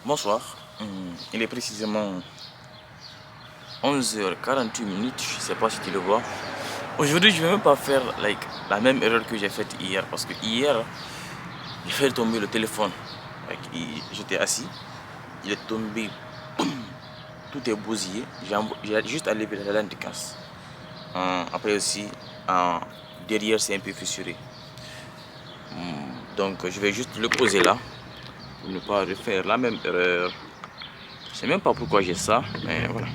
Bonsoir, il est précisément 11h48, je sais pas si tu le vois. Aujourd'hui, je vais même pas faire la même erreur que j'ai faite hier parce que hier, j'ai fait tomber le téléphone. J'étais assis, il est tombé, tout est bousillé. J'ai juste à lever la lente de casse. Après aussi, derrière, c'est un peu fissuré. Donc, je vais juste le poser là pour ne pas refaire la même erreur. Je sais même pas pourquoi j'ai ça, mais voilà.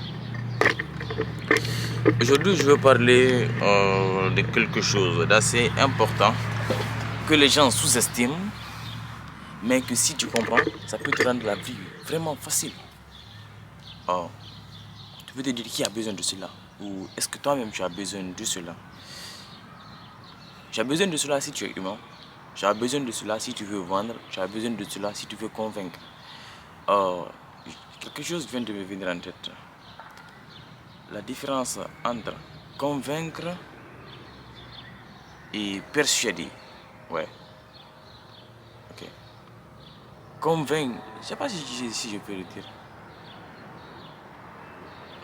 Aujourd'hui, je veux parler de quelque chose d'assez important que les gens sous-estiment, mais que si tu comprends, ça peut te rendre la vie vraiment facile. Oh, tu peux te dire qui a besoin de cela? Ou est-ce que toi-même tu as besoin de cela? Tu as besoin de cela si tu es humain. Tu as besoin de cela si tu veux vendre. Tu as besoin de cela si tu veux convaincre. Oh, quelque chose vient de me venir en tête. La différence entre convaincre et persuader. Ouais, ok. Convaincre, je ne sais pas si je peux le dire.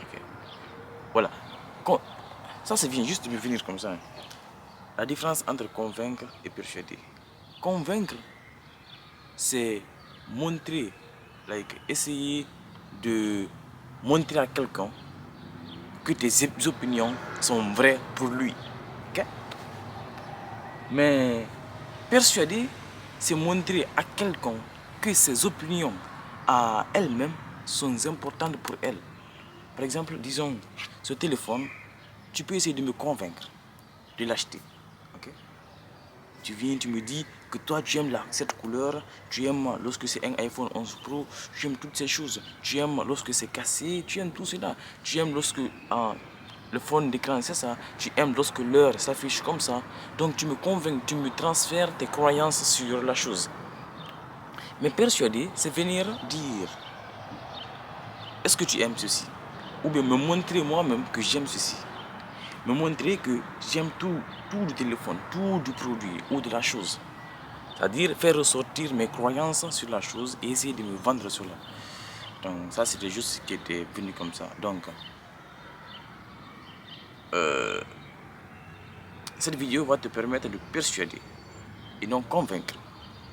Ok. Voilà. Ça, vient juste de me venir comme ça. La différence entre convaincre et persuader. Convaincre, c'est montrer, essayer de montrer à quelqu'un que tes opinions sont vraies pour lui. Ok? Mais persuader, c'est montrer à quelqu'un que ses opinions à elle-même sont importantes pour elle. Par exemple, disons, ce téléphone, tu peux essayer de me convaincre de l'acheter. Okay? Tu viens, tu me dis que toi tu aimes cette couleur, tu aimes lorsque c'est un iPhone 11 Pro, tu aimes toutes ces choses, tu aimes lorsque c'est cassé, tu aimes tout cela, tu aimes lorsque le fond d'écran c'est ça, tu aimes lorsque l'heure s'affiche comme ça. Donc tu me convaincs, tu me transfères tes croyances sur la chose. Mais persuader, c'est venir dire, est-ce que tu aimes ceci? Ou bien me montrer moi-même que j'aime ceci. Me montrer que j'aime tout du téléphone, tout du produit ou de la chose. C'est-à-dire faire ressortir mes croyances sur la chose et essayer de me vendre cela. Donc ça c'était juste ce qui était venu comme ça. Donc cette vidéo va te permettre de persuader et non convaincre.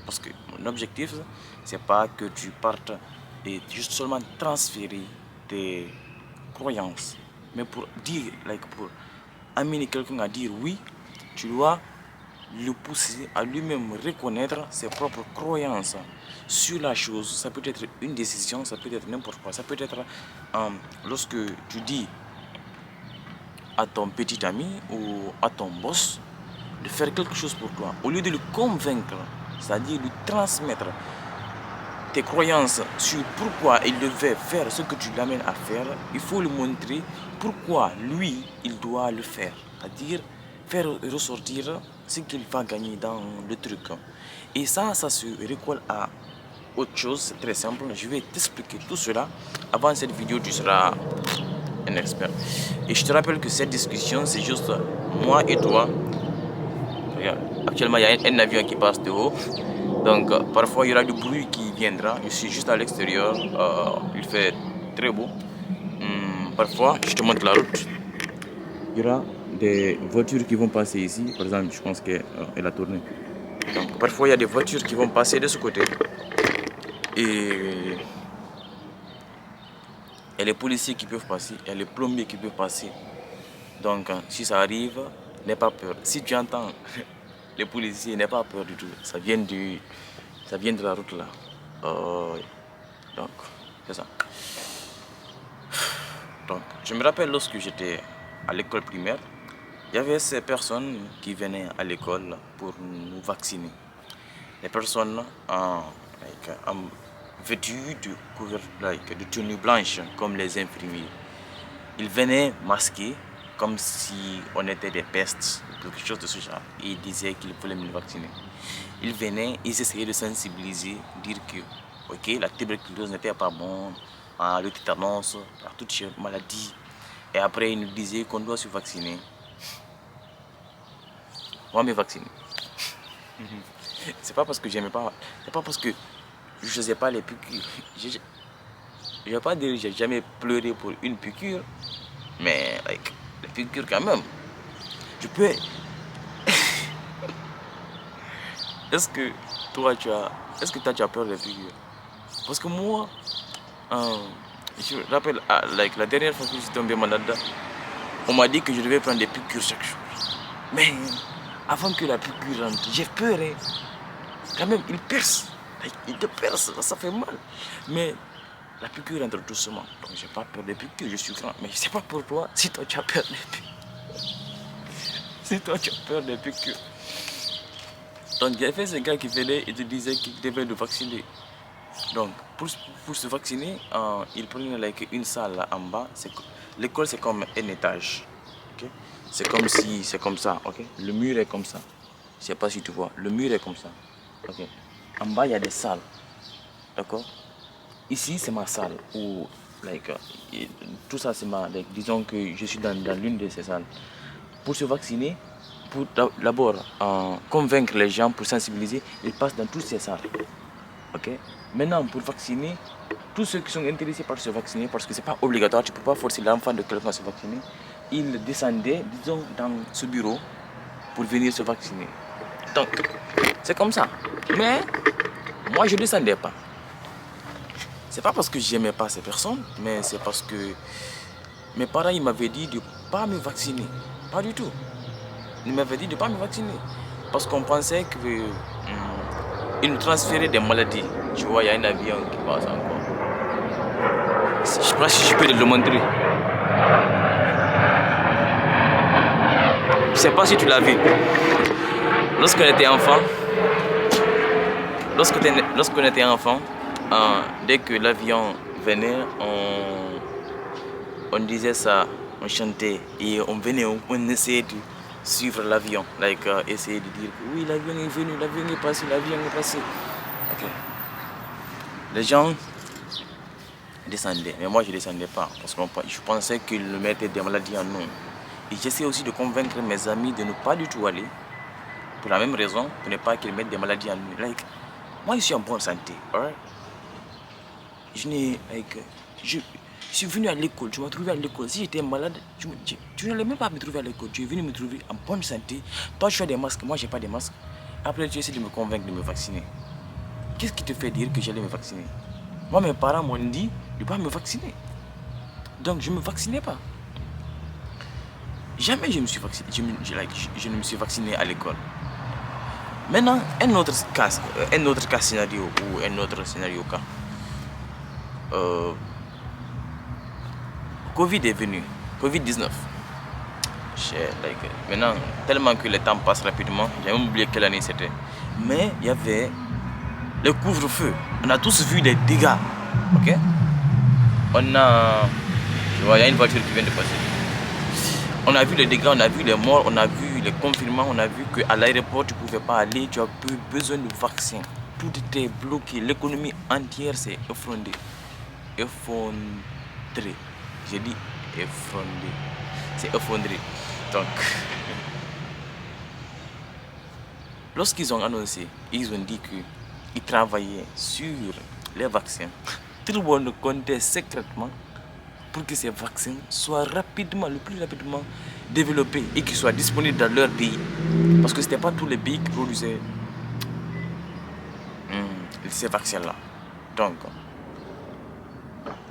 Parce que mon objectif, c'est pas que tu partes et juste seulement transférer tes croyances. Mais pour dire, pour amener quelqu'un à dire oui, tu dois le pousser à lui-même reconnaître ses propres croyances sur la chose. Ça peut être une décision, ça peut être n'importe quoi. Ça peut être lorsque tu dis à ton petit ami ou à ton boss de faire quelque chose pour toi, au lieu de le convaincre, c'est-à-dire lui transmettre tes croyances sur pourquoi il devait faire ce que tu l'amènes à faire, il faut lui montrer pourquoi lui, il doit le faire. C'est-à-dire faire ressortir ce qu'il va gagner dans le truc. Et ça se recolle à autre chose, c'est très simple. Je vais t'expliquer tout cela. Avant cette vidéo, tu seras un expert. Et je te rappelle que cette discussion, c'est juste moi et toi. Regarde, actuellement, il y a un avion qui passe de haut. Donc, parfois, il y aura du bruit qui viendra. Je suis juste à l'extérieur. Il fait très beau. Parfois, je te montre la route. Il y aura des voitures qui vont passer ici. Par exemple, je pense qu'elle a tourné. Donc, parfois, il y a des voitures qui vont passer de ce côté. Et il y a les policiers qui peuvent passer. Il y a les plombiers qui peuvent passer. Donc, si ça arrive, n'aie pas peur. Si tu entends les policiers, n'aie pas peur du tout. Ça vient de la route là. Donc, c'est ça. Donc, je me rappelle lorsque j'étais à l'école primaire, il y avait ces personnes qui venaient à l'école pour nous vacciner. Les personnes vêtues de tenues blanches comme les infirmiers. Ils venaient masqués comme si on était des pestes, quelque chose de ce genre. Et ils disaient qu'ils voulaient me vacciner. Ils venaient, ils essayaient de sensibiliser, dire que la tuberculose n'était pas bon, le tétanos, toutes ces maladies. Et après, ils nous disaient qu'on doit se vacciner. Moi, me vacciner. C'est pas parce que j'aimais pas, c'est pas parce que Je sais pas les piqûres. Je vais pas dire que j'ai jamais pleuré pour une piqûre, mais like, les piqûres quand même. Je peux. Est-ce que est-ce que toi tu as peur des piqûres? Parce que moi, euh, je me rappelle, like, la dernière fois que je suis tombé malade, on m'a dit que je devais prendre des piqûres chaque jour. Mais avant que la piqûre rentre, j'ai peur. Hein. Quand même, il perce. Like, il te perce, ça fait mal. Mais la piqûre rentre doucement. Donc j'ai pas peur des piqûres, je suis grand. Mais je sais pas pour toi, si toi tu as peur des piqûres. Si toi tu as peur des piqûres. Donc il y avait ce gars qui venait et te disait qu'il devait le vacciner. Donc pour se vacciner, il prenait like, une salle là, en bas. L'école c'est comme un étage. Okay? C'est comme ça. Okay? Le mur est comme ça. Je sais pas si tu vois. Le mur est comme ça. Okay? En bas il y a des salles. D'accord? Ici c'est ma salle. Où, like, tout ça c'est ma. Like, disons que je suis dans l'une de ces salles. Pour se vacciner, pour d'abord convaincre les gens, pour sensibiliser, ils passent dans toutes ces salles. Okay? Maintenant, pour vacciner, tous ceux qui sont intéressés par se vacciner, parce que ce n'est pas obligatoire, tu ne peux pas forcer l'enfant de quelqu'un à se vacciner, ils descendaient, disons, dans ce bureau pour venir se vacciner. Donc, c'est comme ça. Mais, moi, je ne descendais pas. C'est pas parce que j'aimais pas ces personnes, mais c'est parce que mes parents ils m'avaient dit de ne pas me vacciner. Pas du tout. Ils m'avaient dit de ne pas me vacciner. Parce qu'on pensait qu'ils nous transféraient des maladies. Tu vois, il y a un avion qui passe encore. Je ne sais pas si je peux le montrer. Je ne sais pas si tu l'as vu. Lorsqu'on était enfant, dès que l'avion venait, on disait ça, on chantait et on venait, on essayait de suivre l'avion, like, essayer de dire oui, l'avion est venu, l'avion est passé, l'avion est passé. Okay. Les gens descendaient, mais moi je ne descendais pas parce que je pensais qu'ils mettaient des maladies en nous. Et j'essaie aussi de convaincre mes amis de ne pas du tout aller pour la même raison, pour ne pas qu'ils mettent des maladies en nous. Like, moi je suis en bonne santé, right? Je suis venu à l'école, tu m'as trouvé à l'école. Si j'étais malade, tu n'allais même pas me trouver à l'école. Tu es venu me trouver en bonne santé. Toi, tu as des masques, moi, j'ai pas des masques. Après, tu essaies de me convaincre de me vacciner. Qu'est-ce qui te fait dire que j'allais me vacciner? Moi, mes parents m'ont dit de ne pas me vacciner. Donc, je ne me vaccinais pas. Jamais je me suis vacciné. Je ne me suis vacciné à l'école. Maintenant, un autre cas scénario ou un autre scénario cas. Covid est venu, Covid-19. Maintenant, tellement que le temps passe rapidement, j'ai même oublié quelle année c'était. Mais il y avait le couvre-feu. On a tous vu les dégâts. Ok? Il y a une voiture qui vient de passer. On a vu les dégâts, on a vu les morts, on a vu les confinements, on a vu qu'à l'aéroport tu ne pouvais pas aller, tu as besoin de vaccins. Tout était bloqué, l'économie entière s'est effondrée. J'ai dit effondré. C'est effondré. Donc, lorsqu'ils ont annoncé, ils ont dit qu'ils travaillaient sur les vaccins. Tout le monde comptait secrètement pour que ces vaccins soient le plus rapidement développés et qu'ils soient disponibles dans leur pays. Parce que ce n'était pas tous les pays qui produisaient ces vaccins-là. Donc,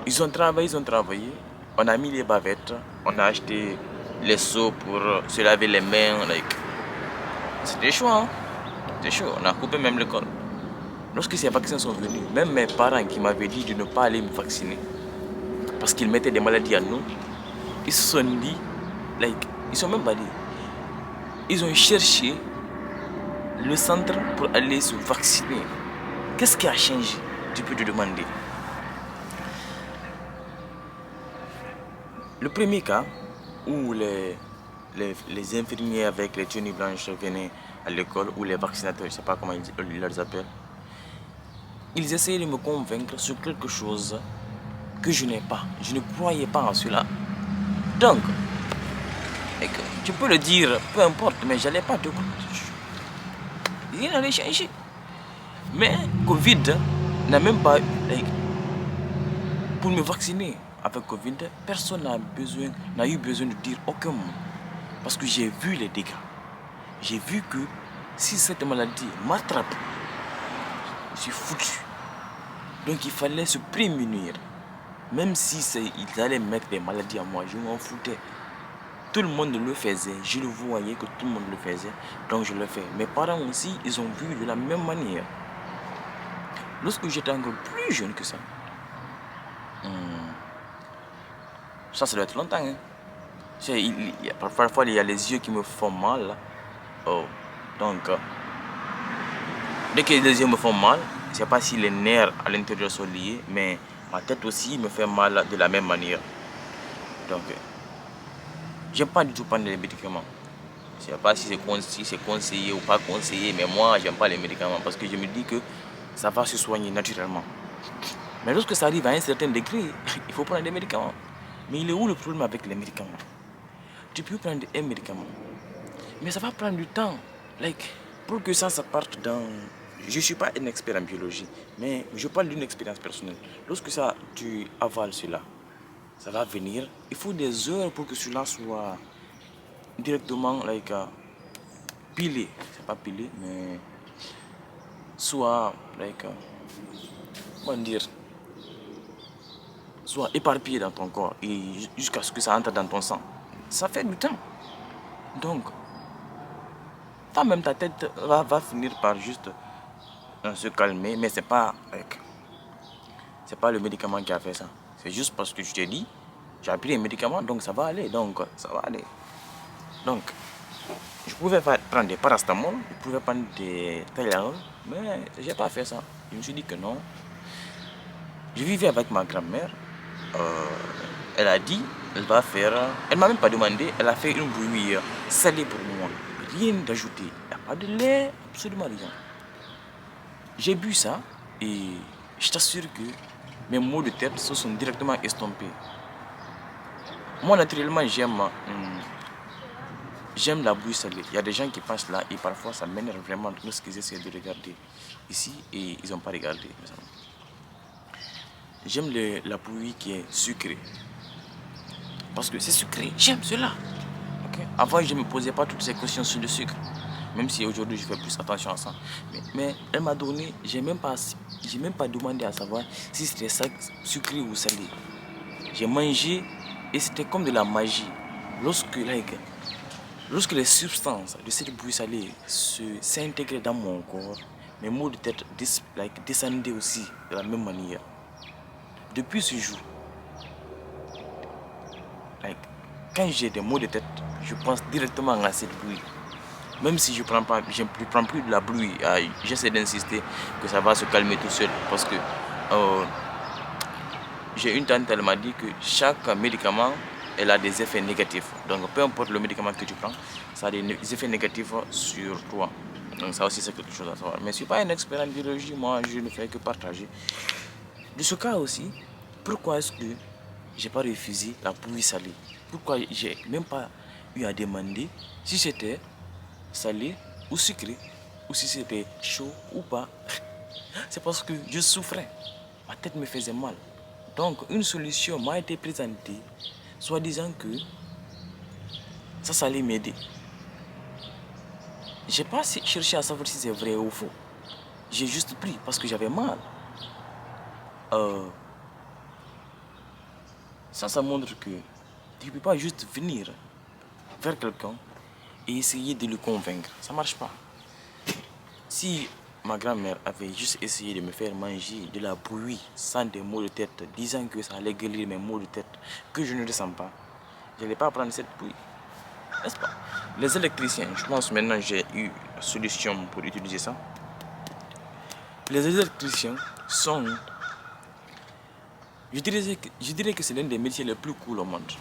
ils ont travaillé. On a mis les bavettes, on a acheté les seaux pour se laver les mains. C'était chaud, hein? C'était chaud, on a coupé même l'école. Lorsque ces vaccins sont venus, même mes parents qui m'avaient dit de ne pas aller me vacciner, parce qu'ils mettaient des maladies à nous, ils se sont dit, ils sont même pas dit. Ils ont cherché le centre pour aller se vacciner. Qu'est-ce qui a changé? Tu peux te demander. Le premier cas où les infirmiers avec les tenues blanches venaient à l'école, ou les vaccinateurs, je ne sais pas comment ils les appellent, ils essayaient de me convaincre sur quelque chose que je n'ai pas. Je ne croyais pas en cela. Donc, tu peux le dire, peu importe, mais je n'allais pas te croire. Rien n'allait changer. Mais Covid n'a même pas... Pour me vacciner avec Covid, personne n'a eu besoin de dire aucun mot. Parce que j'ai vu les dégâts. J'ai vu que si cette maladie m'attrape, je suis foutu. Donc il fallait se prémunir. Même si ils allaient mettre des maladies à moi, je m'en foutais. Tout le monde le faisait. Je le voyais que tout le monde le faisait. Donc je le fais. Mes parents aussi, ils ont vu de la même manière. Lorsque j'étais encore plus jeune que ça, ça doit être longtemps. Hein. Parfois, il y a les yeux qui me font mal. Oh. Donc, dès que les yeux me font mal, je ne sais pas si les nerfs à l'intérieur sont liés, mais ma tête aussi me fait mal de la même manière. Donc, j'aime pas du tout prendre les médicaments. Je ne sais pas si c'est conseillé ou pas conseillé, mais moi, j'aime pas les médicaments parce que je me dis que ça va se soigner naturellement. Mais lorsque ça arrive à un certain degré, il faut prendre des médicaments. Mais il est où le problème avec les médicaments? Tu peux prendre un médicament, mais ça va prendre du temps. Pour que ça parte dans... Je ne suis pas un expert en biologie, mais je parle d'une expérience personnelle. Lorsque tu avales cela, ça va venir. Il faut des heures pour que cela soit directement pilé. C'est pas pilé, mais soit comment dire, soit éparpillé dans ton corps et jusqu'à ce que ça entre dans ton sang. Ça fait du temps. Donc, toi-même, ta tête va finir par juste se calmer, mais c'est pas le médicament qui a fait ça. C'est juste parce que je t'ai dit, j'ai pris un médicament, donc ça va aller. Donc, je pouvais prendre des paracétamol, je pouvais prendre des Tylenol, mais j'ai pas fait ça. Je me suis dit que non. Je vivais avec ma grand-mère. Elle a dit, elle m'a même pas demandé, elle a fait une bouillie salée pour moi. Rien d'ajouté. Il n'y a pas de lait, absolument rien. J'ai bu ça et je t'assure que mes maux de tête se sont directement estompés. Moi, naturellement, j'aime la bouillie salée. Il y a des gens qui passent là et parfois ça m'énerve vraiment lorsqu'ils essaient de regarder ici et ils n'ont pas regardé. J'aime la bouillie qui est sucrée. Parce que c'est sucré, j'aime cela. Okay? Avant, je ne me posais pas toutes ces questions sur le sucre. Même si aujourd'hui, je fais plus attention à ça. Mais elle m'a donné, j'ai même pas demandé à savoir si c'était sucré ou salé. J'ai mangé et c'était comme de la magie. Lorsque les substances de cette bouillie salée s'intégraient dans mon corps, mes maux de tête descendaient aussi de la même manière. Depuis ce jour, quand j'ai des maux de tête, je pense directement à cette bouillie. Même si je ne prends plus de la bouillie, j'essaie d'insister que ça va se calmer tout seul. Parce que j'ai une tante, elle m'a dit que chaque médicament, elle a des effets négatifs. Donc peu importe le médicament que tu prends, ça a des effets négatifs sur toi. Donc ça aussi c'est quelque chose à savoir. Mais je ne suis pas un expert en biologie, moi je ne fais que partager. De ce cas aussi, pourquoi est-ce que j'ai pas refusé la bouillie salée? Pourquoi j'ai même pas eu à demander si c'était salé ou sucré, ou si c'était chaud ou pas? C'est parce que je souffrais. Ma tête me faisait mal. Donc une solution m'a été présentée, soit disant que ça allait m'aider. J'ai pas cherché à savoir si c'est vrai ou faux. J'ai juste pris parce que j'avais mal. Ça montre que tu ne peux pas juste venir vers quelqu'un et essayer de le convaincre. Ça ne marche pas. Si ma grand-mère avait juste essayé de me faire manger de la bouillie sans des maux de tête, disant que ça allait guérir mes maux de tête que je ne ressens pas, je n'allais pas prendre cette bouillie. N'est-ce pas? Les électriciens, je pense maintenant j'ai eu la solution pour utiliser ça. Les électriciens sont... Je dirais que c'est l'un des métiers les plus cool au monde.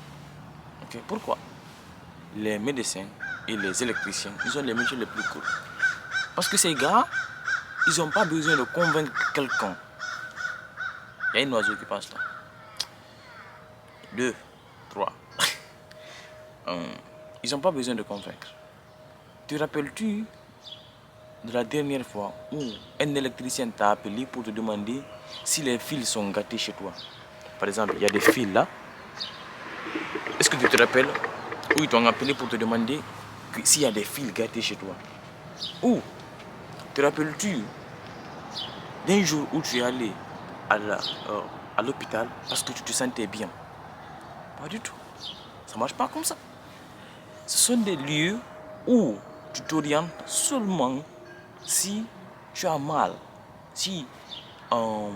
Okay? Pourquoi? Les médecins et les électriciens, ils sont les métiers les plus cool. Parce que ces gars, ils n'ont pas besoin de convaincre quelqu'un. Il y a un oiseau qui passe là. 2, 3. Ils n'ont pas besoin de convaincre. Te rappelles-tu de la dernière fois où un électricien t'a appelé pour te demander si les fils sont gâtés chez toi. Par exemple, il y a des fils là. Est-ce que tu te rappelles où ils t'ont appelé pour te demander s'il y a des fils gâtés chez toi? Ou te rappelles-tu d'un jour où tu es allé à l'hôpital parce que tu te sentais bien? Pas du tout. Ça marche pas comme ça. Ce sont des lieux où tu t'orientes seulement si tu as mal, si, euh,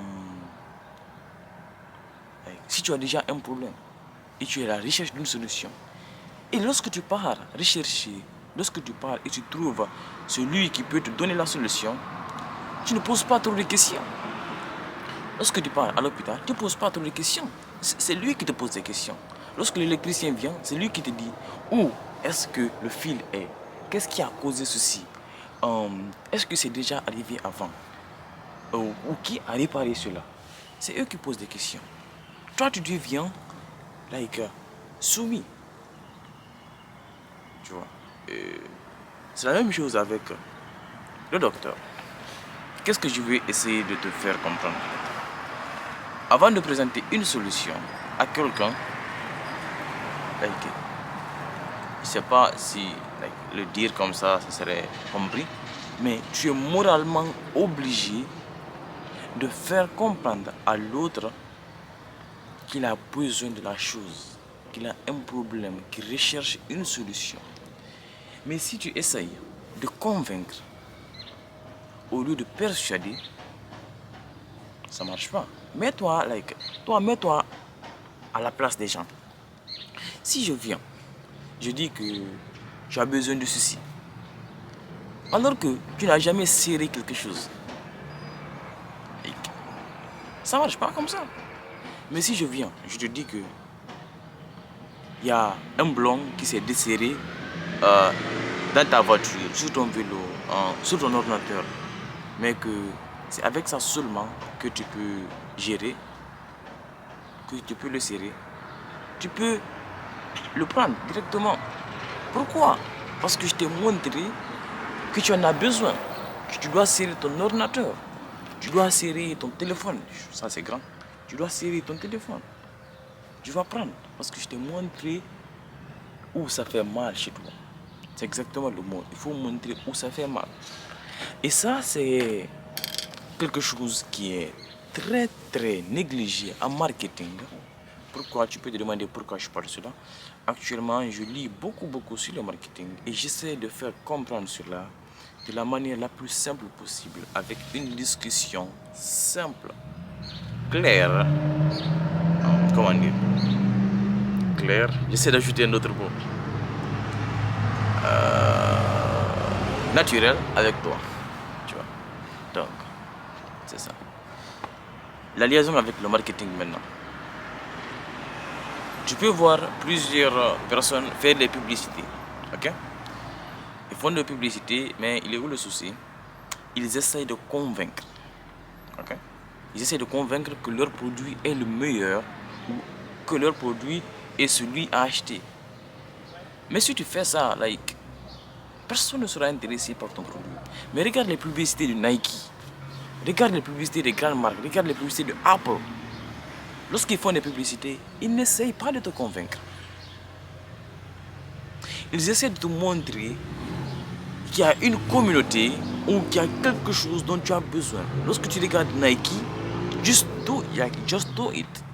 si tu as déjà un problème et tu es à la recherche d'une solution. Et lorsque tu pars rechercher, lorsque tu pars et tu trouves celui qui peut te donner la solution, tu ne poses pas trop de questions. Lorsque tu pars à l'hôpital, tu ne poses pas trop de questions. C'est lui qui te pose des questions. Lorsque l'électricien vient, c'est lui qui te dit où est-ce que le fil est? Qu'est-ce qui a causé ceci? Est-ce que c'est déjà arrivé avant? Ou qui a réparé cela? C'est eux qui posent des questions. Toi, tu deviens soumis. Tu vois. C'est la même chose avec le docteur. Qu'est-ce que je vais essayer de te faire comprendre? Avant de présenter une solution à quelqu'un, je ne sais pas si le dire comme ça serait compris, mais tu es moralement obligé de faire comprendre à l'autre qu'il a besoin de la chose, qu'il a un problème, qu'il recherche une solution. Mais si tu essayes de convaincre au lieu de persuader, ça ne marche pas. Mets-toi à la place des gens. Si je viens, je dis que tu as besoin de ceci, alors que tu n'as jamais serré quelque chose, ça ne marche pas comme ça. Mais si je viens, je te dis que il y a un blond qui s'est desserré dans ta voiture, sur ton vélo, sur ton ordinateur, mais que c'est avec ça seulement que tu peux gérer, que tu peux le serrer, tu peux le prendre directement. Pourquoi? Parce que je t'ai montré que tu en as besoin, que tu dois serrer ton ordinateur, tu dois serrer ton téléphone, ça c'est grand, tu dois serrer ton téléphone. Tu vas prendre parce que je t'ai montré où ça fait mal chez toi. C'est exactement le mot. Il faut montrer où ça fait mal. Et ça, c'est quelque chose qui est très très négligé en marketing. Pourquoi? Tu peux te demander pourquoi je parle de cela. Actuellement, je lis beaucoup sur le marketing et j'essaie de faire comprendre cela de la manière la plus simple possible, avec une discussion simple, claire. Comment dire? Claire. J'essaie d'ajouter un autre mot. Naturel avec toi. Tu vois. Donc, c'est ça. La liaison avec le marketing maintenant. Tu peux voir plusieurs personnes faire des publicités. Ok? Ils font des publicités, mais il est où le souci? Ils essayent de convaincre. Ok? Ils essayent de convaincre que leur produit est le meilleur ou que leur produit est celui à acheter. Mais si tu fais ça, personne ne sera intéressé par ton produit. Mais regarde les publicités de Nike. Regarde les publicités des grandes marques. Regarde les publicités de Apple. Lorsqu'ils font des publicités, ils n'essayent pas de te convaincre. Ils essaient de te montrer qu'il y a une communauté ou qu'il y a quelque chose dont tu as besoin. Lorsque tu regardes Nike, just do it.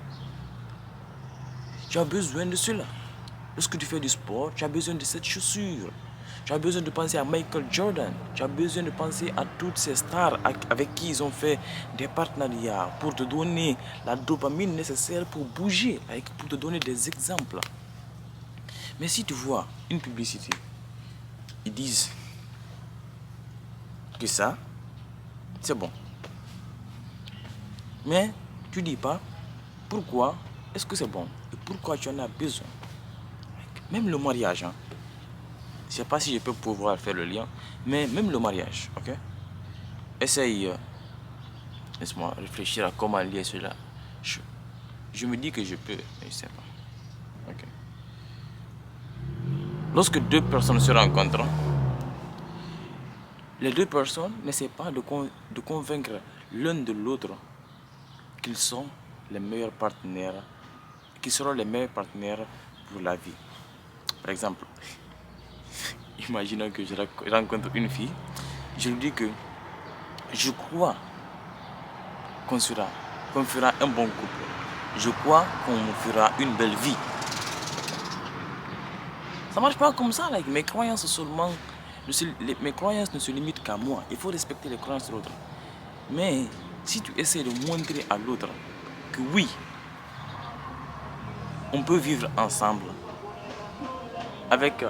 Tu as besoin de cela. Lorsque tu fais du sport, tu as besoin de cette chaussure. Tu as besoin de penser à Michael Jordan. Tu as besoin de penser à toutes ces stars avec qui ils ont fait des partenariats pour te donner la dopamine nécessaire pour bouger, pour te donner des exemples. Mais si tu vois une publicité, ils disent que ça, c'est bon. Mais tu ne dis pas pourquoi est-ce que c'est bon et pourquoi tu en as besoin. Même le mariage, je ne sais pas si je peux pouvoir faire le lien, mais même le mariage, ok? Essaye, laisse-moi réfléchir à comment lier cela. Je me dis que je peux, mais je ne sais pas. Ok. Lorsque deux personnes se rencontrent, les deux personnes n'essaient pas de convaincre l'un de l'autre qu'ils sont les meilleurs partenaires, qu'ils seront les meilleurs partenaires pour la vie. Par exemple, imaginons que je rencontre une fille, je lui dis que je crois qu'on fera un bon couple. Je crois qu'on fera une belle vie. Ça marche pas comme ça, mes croyances seulement, mes croyances ne se limitent qu'à moi. Il faut respecter les croyances de l'autre. Mais si tu essaies de montrer à l'autre que oui, on peut vivre ensemble avec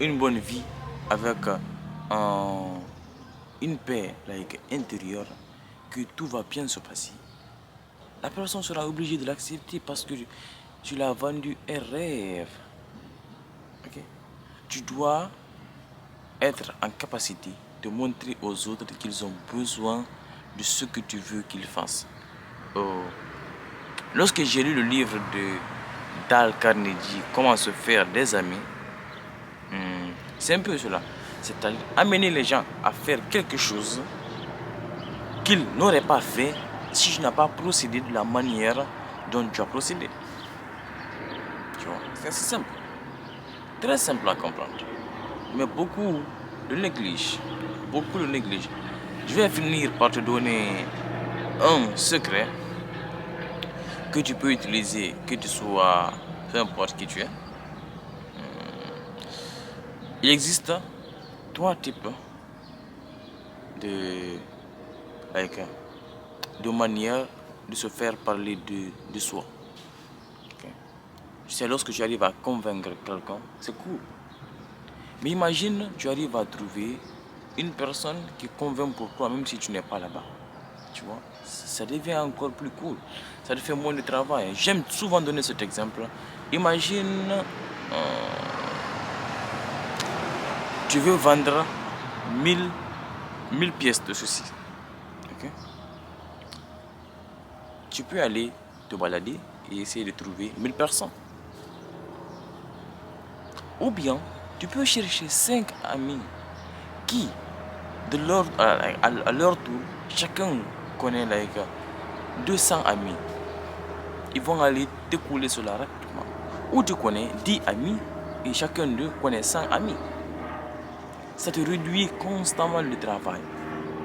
une bonne vie, avec une paix intérieure, que tout va bien se passer, la personne sera obligée de l'accepter parce que tu l'as vendu un rêve. Okay? Tu dois être en capacité de montrer aux autres qu'ils ont besoin de ce que tu veux qu'ils fassent. Lorsque j'ai lu le livre de Dale Carnegie, Comment se faire des amis, c'est un peu cela. C'est-à-dire amener les gens à faire quelque chose qu'ils n'auraient pas fait si tu n'as pas procédé de la manière dont tu as procédé. Tu vois, c'est assez simple. Très simple à comprendre. Mais beaucoup le négligent. Beaucoup le négligent. Je vais finir par te donner un secret que tu peux utiliser, que tu sois, peu importe qui tu es. Il existe 3 types de manières de se faire parler de soi. Okay. C'est lorsque tu arrives à convaincre quelqu'un, c'est cool. Mais imagine, tu arrives à trouver une personne qui convainc pour toi, même si tu n'es pas là-bas. Tu vois, ça devient encore plus cool. Ça te fait moins de travail. J'aime souvent donner cet exemple. Imagine, tu veux vendre 1000 pièces de ceci. Okay? Tu peux aller te balader et essayer de trouver 1000 personnes. Ou bien, tu peux chercher 5 amis qui, à leur tour, chacun connaît 200 amis. Ils vont aller te couler cela rapidement. Ou tu connais 10 amis et chacun d'eux connaît 100 amis. Ça te réduit constamment le travail.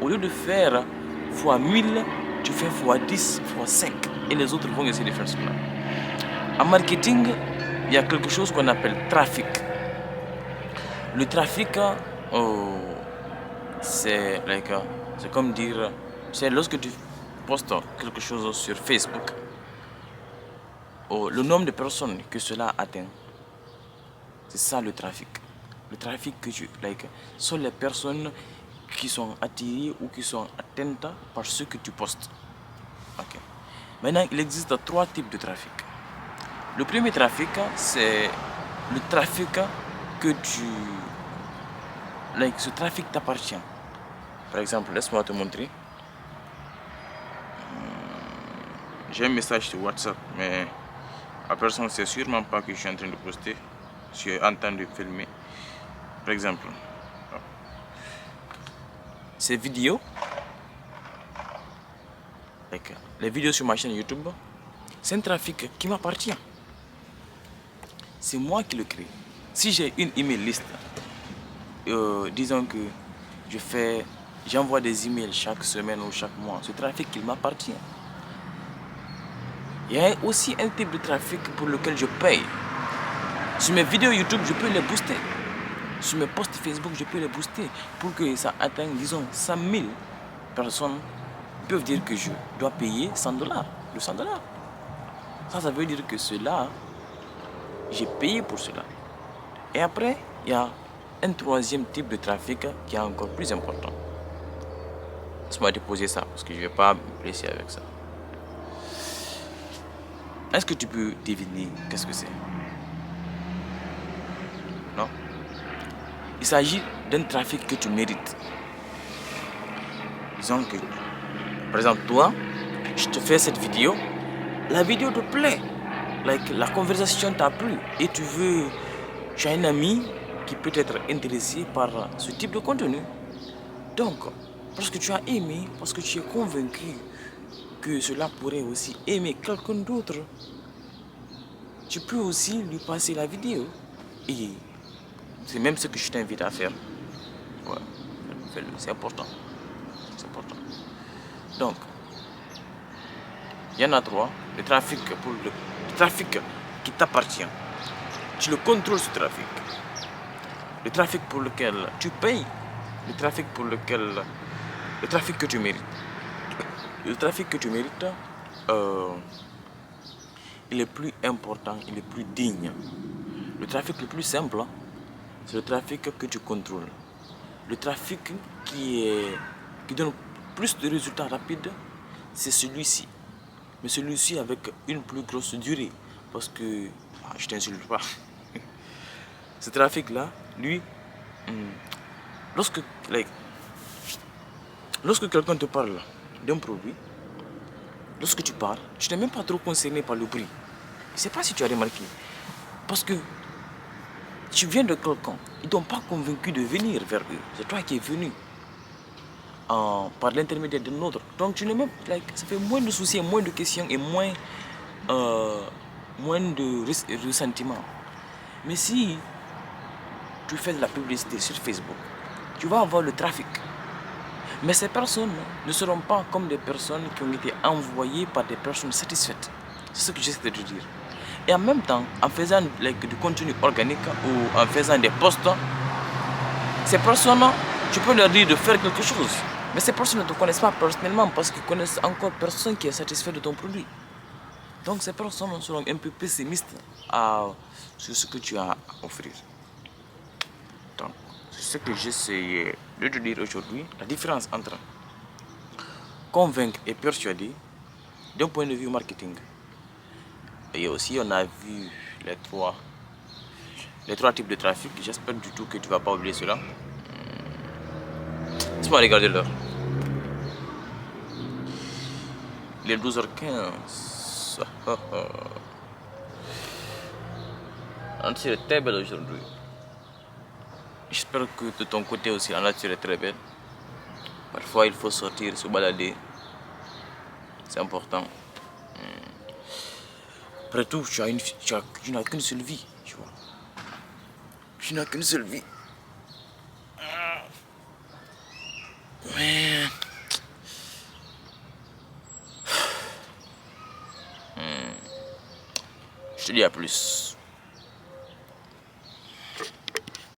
Au lieu de faire fois 1000, tu fais fois 10, fois 5. Et les autres vont essayer de faire cela. En marketing, il y a quelque chose qu'on appelle trafic. Le trafic, c'est comme dire, c'est lorsque tu postes quelque chose sur Facebook, le nombre de personnes que cela atteint, c'est ça le trafic. Le trafic que sont les personnes qui sont attirées ou qui sont atteintes par ce que tu postes. Okay. Maintenant, il existe 3 types de trafic. Le premier trafic, c'est le trafic que ce trafic t'appartient. Par exemple, laisse-moi te montrer. J'ai un message sur WhatsApp, mais la personne ne sait sûrement pas que je suis en train de poster. Je suis en train de filmer. Par exemple, ces vidéos, les vidéos sur ma chaîne YouTube, c'est un trafic qui m'appartient. C'est moi qui le crée. Si j'ai une email list, disons que j'envoie des emails chaque semaine ou chaque mois, ce trafic il m'appartient. Il y a aussi un type de trafic pour lequel je paye. Sur mes vidéos YouTube, je peux les booster. Sur mes posts Facebook, je peux les booster pour que ça atteigne, disons, 100 000 personnes peuvent dire que je dois payer $100, $200. Ça veut dire que cela, j'ai payé pour cela. Et après, il y a un 3e type de trafic qui est encore plus important. Laisse-moi déposer ça parce que je ne vais pas me blesser avec ça. Est-ce que tu peux deviner qu'est-ce que c'est? Non? Il s'agit d'un trafic que tu mérites. Disons que, par exemple, toi, je te fais cette vidéo, la vidéo te plaît, la conversation t'a plu et tu as un ami qui peut être intéressé par ce type de contenu. Donc, parce que tu as aimé, parce que tu es convaincu que cela pourrait aussi aimer quelqu'un d'autre, tu peux aussi lui passer la vidéo. Et c'est même ce que je t'invite à faire. Ouais, fais-le, c'est important. C'est important. Donc, il y en a trois. Le trafic le trafic qui t'appartient. Tu le contrôles ce trafic. Le trafic pour lequel tu payes. Le trafic que tu mérites. Le trafic que tu mérites, il est plus important, il est plus digne. Le trafic le plus simple, c'est le trafic que tu contrôles. Le trafic qui donne plus de résultats rapides, c'est celui-ci. Mais celui-ci avec une plus grosse durée. Parce que, je t'insulte pas. Ce trafic-là, lui, lorsque, like, lorsque quelqu'un te parle d'un produit, lorsque tu parles, tu n'es même pas trop concerné par le prix. Je ne sais pas si tu as remarqué. Parce que tu viens de quelqu'un, ils ne t'ont pas convaincu de venir vers eux. C'est toi qui es venu par l'intermédiaire d'un autre. Donc tu n'es même, ça fait moins de soucis, moins de questions et moins de ressentiments. Mais si tu fais de la publicité sur Facebook, tu vas avoir le trafic. Mais ces personnes ne seront pas comme des personnes qui ont été envoyées par des personnes satisfaites. C'est ce que j'essaie de te dire. Et en même temps, en faisant du contenu organique ou en faisant des posts, ces personnes, tu peux leur dire de faire quelque chose. Mais ces personnes ne te connaissent pas personnellement parce qu'ils connaissent encore personne qui est satisfait de ton produit. Donc ces personnes seront un peu pessimistes sur ce que tu as à offrir. Donc, c'est ce que j'essayais de te dire aujourd'hui. La différence entre convaincre et persuader d'un point de vue marketing. Et aussi, on a vu les trois types de trafic. J'espère du tout que tu ne vas pas oublier cela. Laisse-moi regarder l'heure. Il est 12h15. La nature est très belle aujourd'hui. J'espère que de ton côté aussi, la nature est très belle. Parfois, il faut sortir, se balader. C'est important. Après tout, tu n'as qu'une seule vie, tu vois. Tu n'as qu'une seule vie. Mais... je te dis à plus.